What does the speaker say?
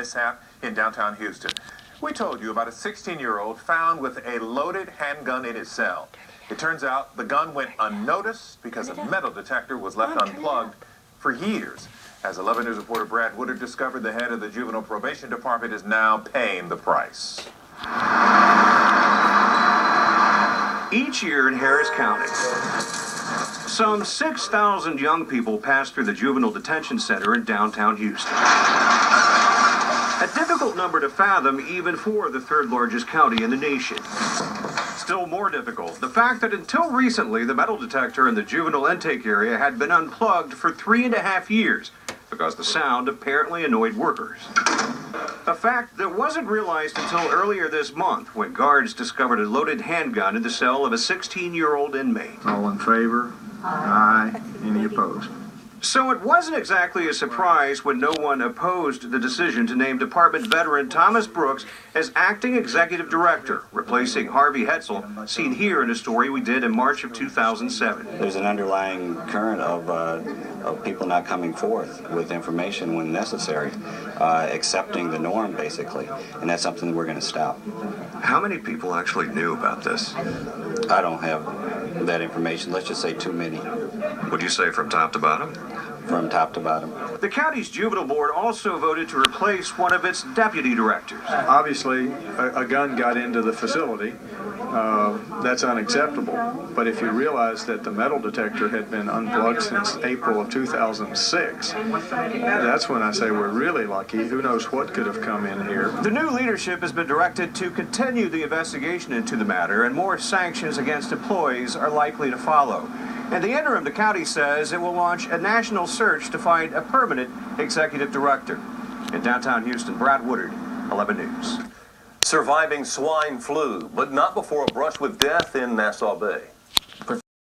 mishap in downtown Houston. We told you about a 16-year-old found with a loaded handgun in his cell. It turns out the gun went unnoticed because a metal detector was left unplugged for years. As 11 News reporter Brad Woodard discovered, the head of the Juvenile Probation Department is now paying the price. Each year in Harris County, some 6,000 young people pass through the Juvenile Detention Center in downtown Houston. A difficult number to fathom even for the third largest county in the nation. Still more difficult, the fact that until recently the metal detector in the juvenile intake area had been unplugged for 3.5 years because the sound apparently annoyed workers. A fact that wasn't realized until earlier this month when guards discovered a loaded handgun in the cell of a 16-year-old inmate. All in favor? Aye. Any opposed? So it wasn't exactly a surprise when no one opposed the decision to name Department veteran Thomas Brooks as acting executive director, replacing Harvey Hetzel, seen here in a story we did in March of 2007. There's an underlying current of people not coming forth with information when necessary, accepting the norm, basically, and that's something that we're going to stop. How many people actually knew about this? I don't have that information. Let's just say too many. Would you say from top to bottom? From top to bottom. The county's juvenile board also voted to replace one of its deputy directors. Obviously, a gun got into the facility. That's unacceptable. But if you realize that the metal detector had been unplugged since April of 2006, that's when I say we're really lucky. Who knows what could have come in here. The new leadership has been directed to continue the investigation into the matter, and more sanctions against employees are likely to follow. In the interim, the county says it will launch a national search to find a permanent executive director. In downtown Houston, Brad Woodard, 11 News. Surviving swine flu, but not before a brush with death in Nassau Bay.